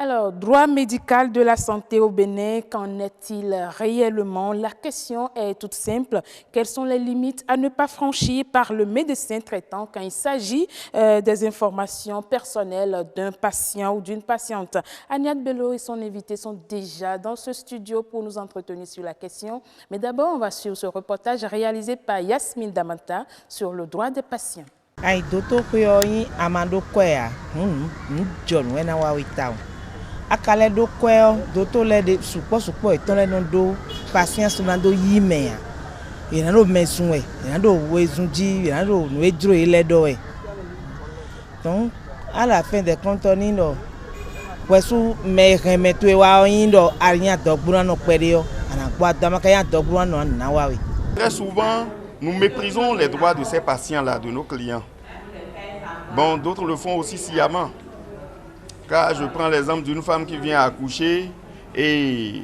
Alors, droit médical de la santé au Bénin, qu'en est-il réellement? La question est toute simple. Quelles sont les limites à ne pas franchir par le médecin traitant quand il s'agit des informations personnelles d'un patient ou d'une patiente? Agnès Bello et son invité sont déjà dans ce studio pour nous entretenir sur la question. Mais d'abord, on va suivre ce reportage réalisé par Yasmine Damata sur le droit des patients. Akale do kweo doto le de supo eton le do patience na do yimea ina do mesunwe ina do wezunji ina do no edro ile do e donc à la fin des comptes ni do wesu me remeto e wa yin do ariyan dogbura no pere yo ana gba damaka ya dogbura no na wa we. Très souvent, nous méprisons les droits de ces patients-là, de nos clients. Bon, d'autres le font aussi sciemment. Car je prends l'exemple d'une femme qui vient accoucher et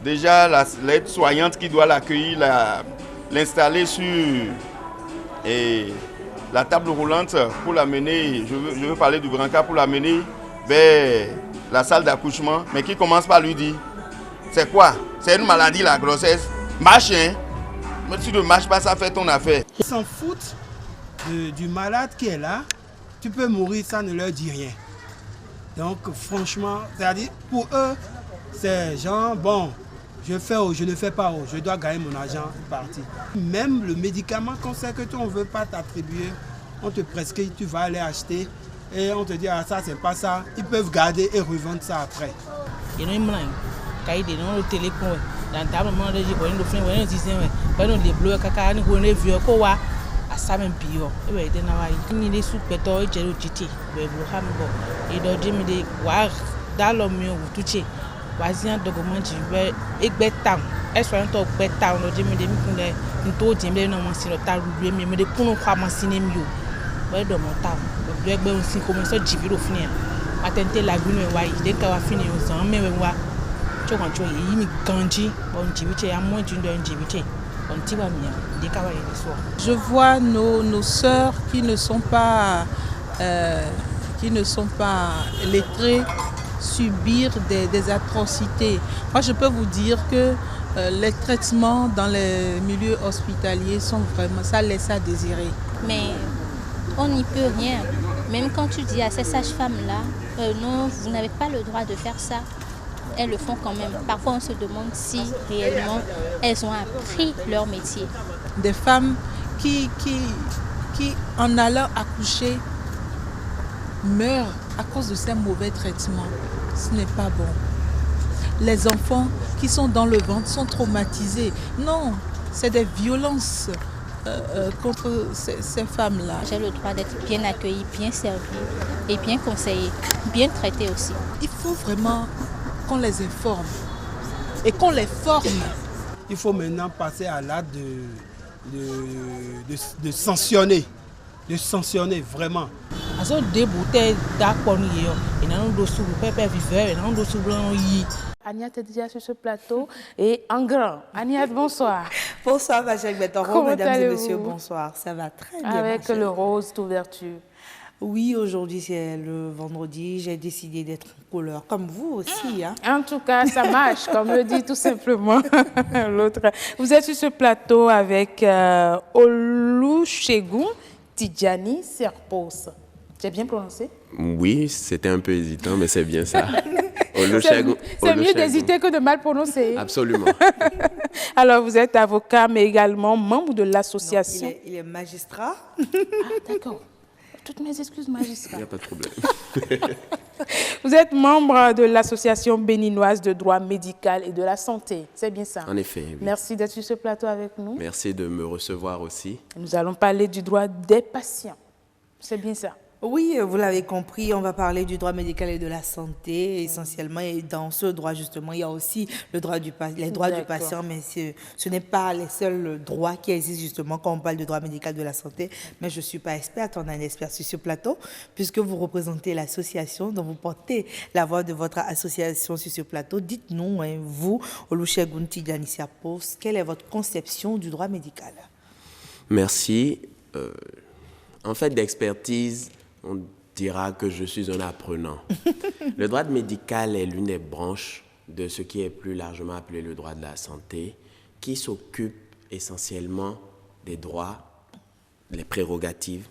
déjà l'aide-soignante qui doit l'accueillir, l'installer sur la table roulante pour l'amener, je veux parler du brancard, pour l'amener vers la salle d'accouchement, mais qui commence par lui dire, c'est quoi? C'est une maladie la grossesse? Marche, hein? Mais si tu ne marches pas, ça fait ton affaire. Ils s'en foutent du malade qui est là, tu peux mourir, ça ne leur dit rien. Donc franchement, c'est-à-dire pour eux, c'est genre, bon, je fais ou je ne fais pas, je dois gagner mon argent, parti. Même le médicament qu'on sait que tu ne veux pas t'attribuer, on te prescrit, tu vas aller acheter et on te dit, ah ça c'est pas ça, ils peuvent garder et revendre ça après. Asamen bio ewe de na wa ni le supeto ejero jiti we blo hambo e do jimi de wa dalo mi o tuche wa zian dogomanji we egbe town eso nto gbe town do jimi de mi kunle nto jimi na mo si lo ta ruwe mi de kunu kwa mo si ne mi o we do mo town do egbe on si ko mo so jibiro fini a atente lagunu e wa yi de ka wa fini o san me we wa chokancho yi mi ganji bon jibiche ya mo jindo jibiche. Je vois nos sœurs qui ne sont pas lettrées subir des atrocités. Moi, je peux vous dire que les traitements dans les milieux hospitaliers sont vraiment, ça laisse à désirer. Mais on n'y peut rien. Même quand tu dis à ces sages-femmes-là, non, vous n'avez pas le droit de faire ça. Elles le font quand même. Parfois, on se demande si réellement elles ont appris leur métier. Des femmes qui en allant accoucher, meurent à cause de ces mauvais traitements. Ce n'est pas bon. Les enfants qui sont dans le ventre sont traumatisés. Non, c'est des violences contre ces femmes-là. J'ai le droit d'être bien accueillie, bien servie et bien conseillée, bien traitée aussi. Il faut vraiment qu'on les informe et qu'on les forme. Il faut maintenant passer à l'acte de sanctionner. De sanctionner vraiment. Agnès est déjà sur ce plateau et en grand. Agnès, bonsoir. Bonsoir, Bachek Betoro, mesdames et messieurs, bonsoir. Ça va très bien. Avec le rose d'ouverture. Oui, aujourd'hui c'est le vendredi, j'ai décidé d'être en couleur, comme vous aussi. Hein. En tout cas, ça marche, comme le dit tout simplement l'autre. Vous êtes sur ce plateau avec Olusegun Tidjani Serpos. J'ai bien prononcé? Oui, c'était un peu hésitant, mais c'est bien ça. C'est mieux d'hésiter que de mal prononcer. Absolument. Alors, vous êtes avocat, mais également membre de l'association. Il est magistrat. Ah, d'accord. Toutes mes excuses, magistrat. Il n'y a pas de problème. Vous êtes membre de l'Association béninoise de droit médical et de la santé. C'est bien ça? En effet. Oui. Merci d'être sur ce plateau avec nous. Merci de me recevoir aussi. Nous allons parler du droit des patients. C'est bien ça? Oui, vous l'avez compris, on va parler du droit médical et de la santé essentiellement. Et dans ce droit, justement, il y a aussi les droits du patient, mais ce n'est pas les seuls droits qui existent justement quand on parle de droit médical de la santé. Mais je ne suis pas experte, on a un expert sur ce plateau, puisque vous représentez l'association, donc vous portez la voix de votre association sur ce plateau. Dites-nous, hein, vous, Olusegun Tidjani Serpos, quelle est votre conception du droit médical? Merci. En fait, d'expertise, dira que je suis un apprenant. Le droit médical est l'une des branches de ce qui est plus largement appelé le droit de la santé, qui s'occupe essentiellement des droits, les prérogatives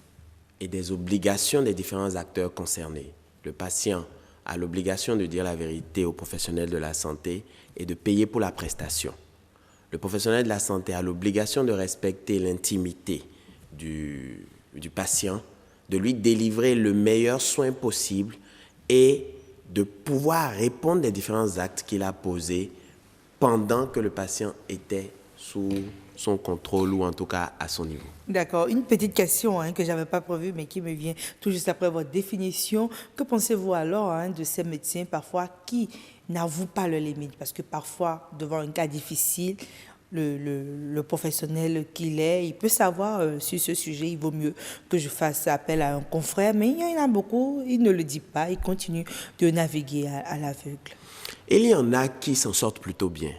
et des obligations des différents acteurs concernés. Le patient a l'obligation de dire la vérité aux professionnels de la santé et de payer pour la prestation. Le professionnel de la santé a l'obligation de respecter l'intimité du patient, de lui délivrer le meilleur soin possible et de pouvoir répondre des différents actes qu'il a posés pendant que le patient était sous son contrôle ou en tout cas à son niveau. D'accord. Une petite question que je n'avais pas prévue mais qui me vient tout juste après votre définition. Que pensez-vous alors de ces médecins parfois qui n'avouent pas leurs limites? Parce que parfois, devant un cas difficile, le professionnel qu'il est, il peut savoir sur ce sujet, il vaut mieux que je fasse appel à un confrère, mais il y en a beaucoup, il ne le dit pas, il continue de naviguer à l'aveugle. Il y en a qui s'en sortent plutôt bien.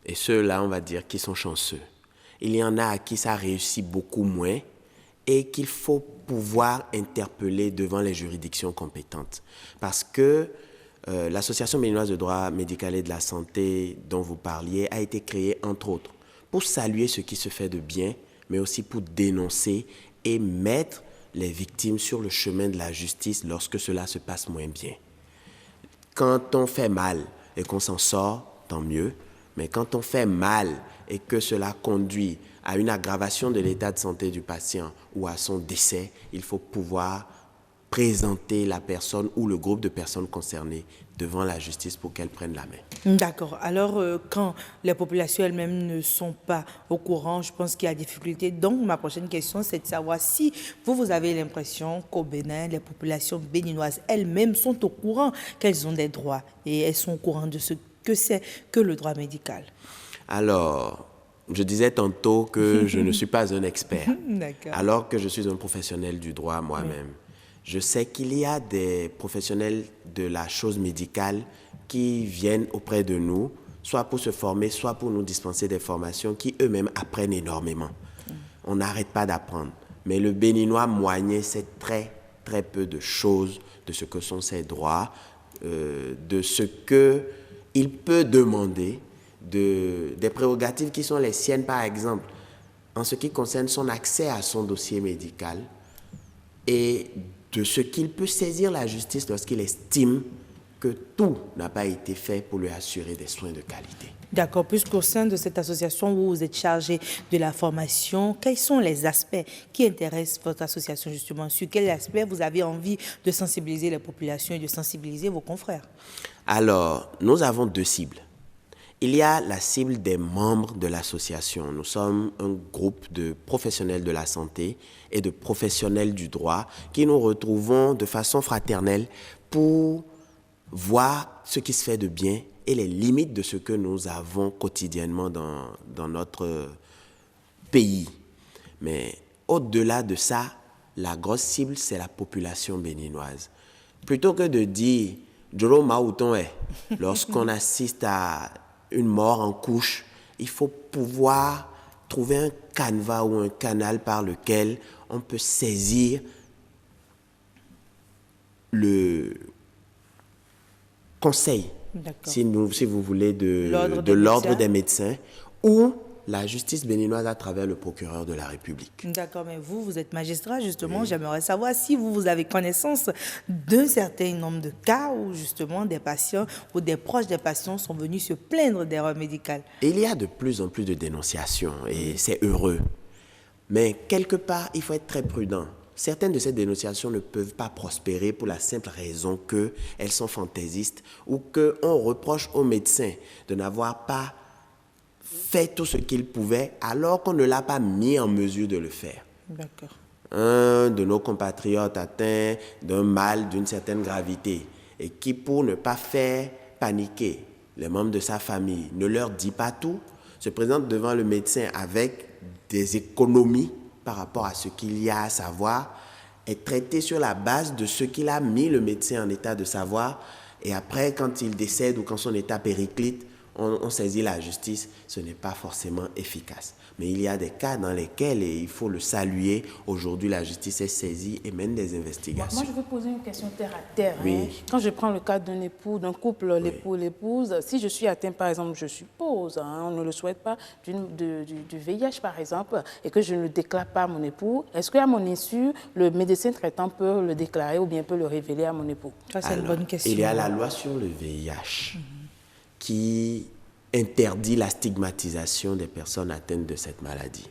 Et ceux-là, on va dire, qui sont chanceux. Il y en a à qui ça réussit beaucoup moins et qu'il faut pouvoir interpeller devant les juridictions compétentes. Parce que l'Association béninoise de droit médical et de la santé dont vous parliez a été créée, entre autres, pour saluer ce qui se fait de bien, mais aussi pour dénoncer et mettre les victimes sur le chemin de la justice lorsque cela se passe moins bien. Quand on fait mal et qu'on s'en sort, tant mieux. Mais quand on fait mal et que cela conduit à une aggravation de l'état de santé du patient ou à son décès, il faut pouvoir présenter la personne ou le groupe de personnes concernées devant la justice pour qu'elles prennent la main. D'accord. Alors, quand les populations elles-mêmes ne sont pas au courant, je pense qu'il y a difficulté. Donc, ma prochaine question, c'est de savoir si vous avez l'impression qu'au Bénin, les populations béninoises elles-mêmes sont au courant qu'elles ont des droits et elles sont au courant de ce que c'est que le droit médical. Alors, je disais tantôt que je ne suis pas un expert, alors que je suis un professionnel du droit moi-même. Je sais qu'il y a des professionnels de la chose médicale qui viennent auprès de nous, soit pour se former, soit pour nous dispenser des formations qui eux-mêmes apprennent énormément. On n'arrête pas d'apprendre. Mais le béninois moyen sait très, très peu de choses de ce que sont ses droits, de ce qu'il peut demander, des prérogatives qui sont les siennes, par exemple, en ce qui concerne son accès à son dossier médical et de ce qu'il peut saisir la justice lorsqu'il estime que tout n'a pas été fait pour lui assurer des soins de qualité. D'accord. Puisqu'au sein de cette association où vous êtes chargé de la formation, quels sont les aspects qui intéressent votre association justement? Sur quels aspects vous avez envie de sensibiliser les populations et de sensibiliser vos confrères? Alors, nous avons deux cibles. Il y a la cible des membres de l'association. Nous sommes un groupe de professionnels de la santé et de professionnels du droit qui nous retrouvons de façon fraternelle pour voir ce qui se fait de bien et les limites de ce que nous avons quotidiennement dans notre pays. Mais au-delà de ça, la grosse cible, c'est la population béninoise. Plutôt que de dire « Joro Maouton est », lorsqu'on assiste à une mort en couche, il faut pouvoir trouver un canevas ou un canal par lequel on peut saisir le conseil, si vous voulez, de l'ordre des médecins ou la justice béninoise à travers le procureur de la République. D'accord, mais vous êtes magistrat, justement. Oui. J'aimerais savoir si vous avez connaissance d'un certain nombre de cas où, justement, des patients ou des proches des patients sont venus se plaindre d'erreurs médicales. Il y a de plus en plus de dénonciations et c'est heureux. Mais quelque part, il faut être très prudent. Certaines de ces dénonciations ne peuvent pas prospérer pour la simple raison qu'elles sont fantaisistes ou qu'on reproche aux médecins de n'avoir pas fait tout ce qu'il pouvait alors qu'on ne l'a pas mis en mesure de le faire. D'accord. Un de nos compatriotes atteint d'un mal d'une certaine gravité et qui, pour ne pas faire paniquer les membres de sa famille, ne leur dit pas tout, se présente devant le médecin avec des économies par rapport à ce qu'il y a à savoir, est traité sur la base de ce qu'il a mis le médecin en état de savoir et après, quand il décède ou quand son état périclite, on saisit la justice, ce n'est pas forcément efficace. Mais il y a des cas dans lesquels, et il faut le saluer, aujourd'hui la justice est saisie et mène des investigations. Moi, je veux poser une question terre à terre. Oui. Hein. Quand je prends le cas d'un époux, d'un couple, Oui. l'époux, l'épouse, si je suis atteint, par exemple, je suppose, on ne le souhaite pas, du VIH, par exemple, et que je ne le déclare pas à mon époux, est-ce qu'à mon insu, le médecin traitant peut le déclarer ou bien peut le révéler à mon époux? Ça, c'est une bonne question. Il y a la loi sur le VIH qui interdit la stigmatisation des personnes atteintes de cette maladie.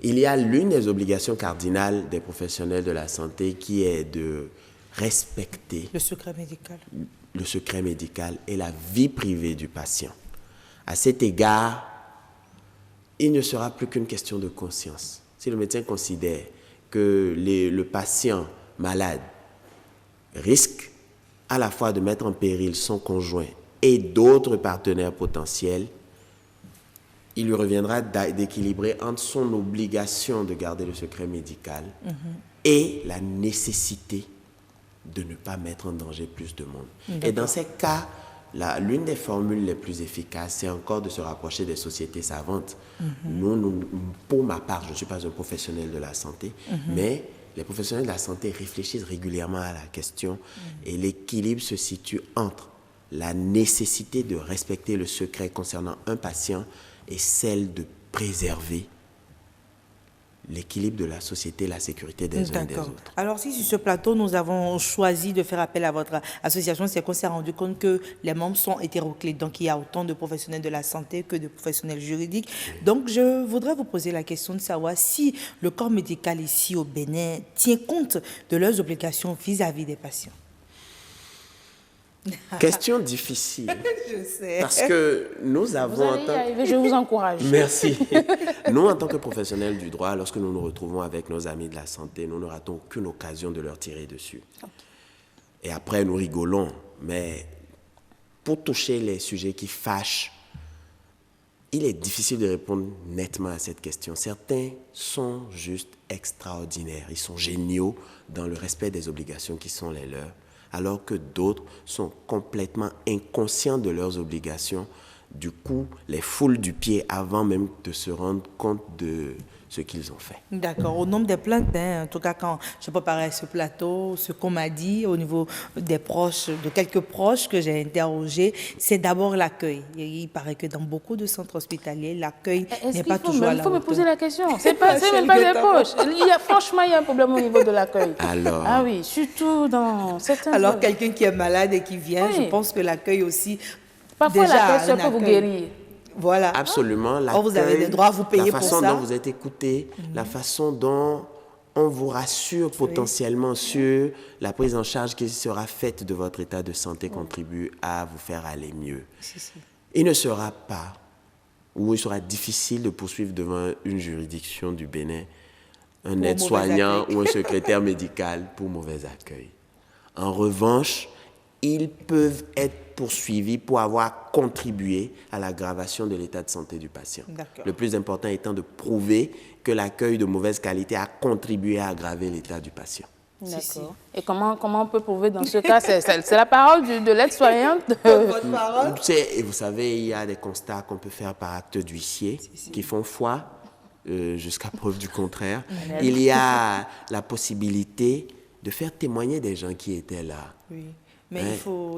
Il y a l'une des obligations cardinales des professionnels de la santé qui est de respecter le secret médical. Le secret médical et la vie privée du patient. À cet égard, il ne sera plus qu'une question de conscience. Si le médecin considère que le patient malade risque à la fois de mettre en péril son conjoint et d'autres partenaires potentiels, il lui reviendra d'équilibrer entre son obligation de garder le secret médical et la nécessité de ne pas mettre en danger plus de monde. Et dans ces cas, l'une des formules les plus efficaces, c'est encore de se rapprocher des sociétés savantes. Pour ma part, je ne suis pas un professionnel de la santé, mais les professionnels de la santé réfléchissent régulièrement à la question et l'équilibre se situe entre la nécessité de respecter le secret concernant un patient et celle de préserver l'équilibre de la société, la sécurité des uns et des autres. Alors, si sur ce plateau, nous avons choisi de faire appel à votre association, c'est qu'on s'est rendu compte que les membres sont hétéroclites. Donc, il y a autant de professionnels de la santé que de professionnels juridiques. Donc, je voudrais vous poser la question de savoir si le corps médical ici au Bénin tient compte de leurs obligations vis-à-vis des patients. Question difficile. Je sais. Parce que nous avons... Vous allez y arriver, je vous encourage. Merci. Nous, en tant que professionnels du droit, lorsque nous nous retrouvons avec nos amis de la santé, nous ne ratons aucune occasion de leur tirer dessus. Et après, nous rigolons. Mais pour toucher les sujets qui fâchent, il est difficile de répondre nettement à cette question. Certains sont juste extraordinaires. Ils sont géniaux dans le respect des obligations qui sont les leurs, alors que d'autres sont complètement inconscients de leurs obligations. Du coup, les foulent du pied avant même de se rendre compte de ce qu'ils ont fait. D'accord. Au nombre des plaintes, en tout cas, quand je préparais ce plateau, ce qu'on m'a dit au niveau des proches, de quelques proches que j'ai interrogés, c'est d'abord l'accueil. Il paraît que dans beaucoup de centres hospitaliers, l'accueil n'est pas toujours à la hauteur. Il faut me poser la question. C'est même pas des proches. Franchement, il y a un problème au niveau de l'accueil. Alors... Ah oui, surtout dans certains... Alors, quelqu'un qui est malade et qui vient, je pense que l'accueil aussi... Parfois, l'accueil, ça peut vous guérir. Voilà. Absolument. Vous avez des droits, vous payez pour ça. La façon dont vous êtes écouté, la façon dont on vous rassure potentiellement sur la prise en charge qui sera faite de votre état de santé contribue à vous faire aller mieux. Il ne sera pas, ou il sera difficile de poursuivre devant une juridiction du Bénin un aide-soignant ou un secrétaire médical pour mauvais accueil. En revanche, ils peuvent être poursuivis pour avoir contribué à l'aggravation de l'état de santé du patient. Le plus important étant de prouver que l'accueil de mauvaise qualité a contribué à aggraver l'état du patient. D'accord. Et comment on peut prouver dans ce cas? C'est la parole de l'aide-soignante. Votre parole. Et vous savez, il y a des constats qu'on peut faire par acte d'huissier qui font foi jusqu'à preuve du contraire. Il y a la possibilité de faire témoigner des gens qui étaient là. Oui. Mais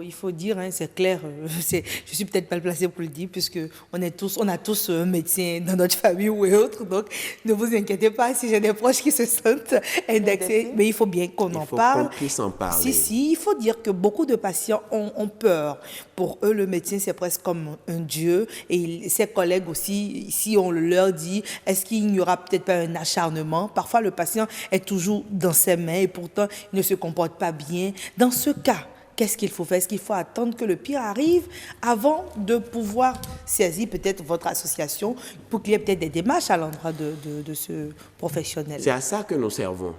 il faut dire, c'est clair, je ne suis peut-être pas le placé pour le dire, puisque on a tous un médecin dans notre famille ou autre, donc ne vous inquiétez pas si j'ai des proches qui se sentent indexés, mais il faut bien qu'on en parle. Il faut qu'on puisse en parler. Il faut dire que beaucoup de patients ont peur. Pour eux, le médecin, c'est presque comme un dieu, et ses collègues aussi, si on leur dit, est-ce qu'il n'y aura peut-être pas un acharnement? Parfois, le patient est toujours dans ses mains, et pourtant, il ne se comporte pas bien. Dans ce cas, qu'est-ce qu'il faut faire? Est-ce qu'il faut attendre que le pire arrive avant de pouvoir saisir peut-être votre association pour qu'il y ait peut-être des démarches à l'endroit de ce professionnel? C'est à ça que nous servons.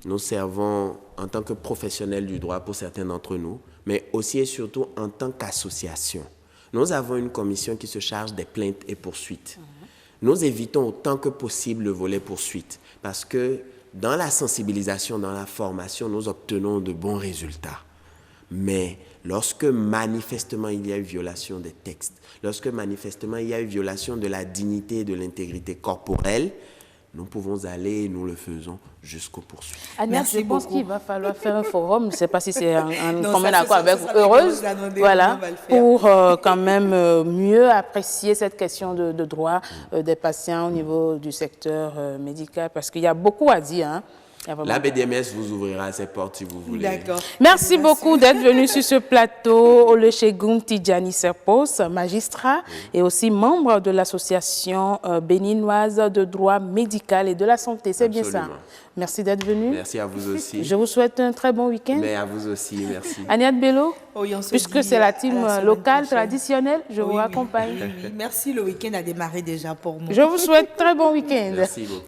Nous servons en tant que professionnels du droit pour certains d'entre nous, mais aussi et surtout en tant qu'association. Nous avons une commission qui se charge des plaintes et poursuites. Nous évitons autant que possible le volet poursuite parce que dans la sensibilisation, dans la formation, nous obtenons de bons résultats. Mais lorsque manifestement il y a eu violation des textes, lorsque manifestement il y a eu violation de la dignité et de l'intégrité corporelle, nous pouvons aller et nous le faisons jusqu'aux poursuites. Agnès, je pense qu'il va falloir faire un forum, je ne sais pas si c'est un commun accord avec Heureuse, voilà, pour quand même mieux apprécier cette question de droit des patients au niveau du secteur médical, parce qu'il y a beaucoup à dire, hein. La BDMS vous ouvrira ses portes si vous voulez. D'accord. Merci beaucoup d'être venu sur ce plateau. Olusegun Tidjani Serpos, magistrat et aussi membre de l'association béninoise de droit médical et de la santé. C'est bien ça. Merci d'être venu. Merci à vous aussi. Je vous souhaite un très bon week-end. Mais à vous aussi, merci. Agnès Bello, puisque c'est la team locale traditionnelle, je vous accompagne. Oui. Merci, le week-end a démarré déjà pour nous. Je vous souhaite un très bon week-end. Merci beaucoup.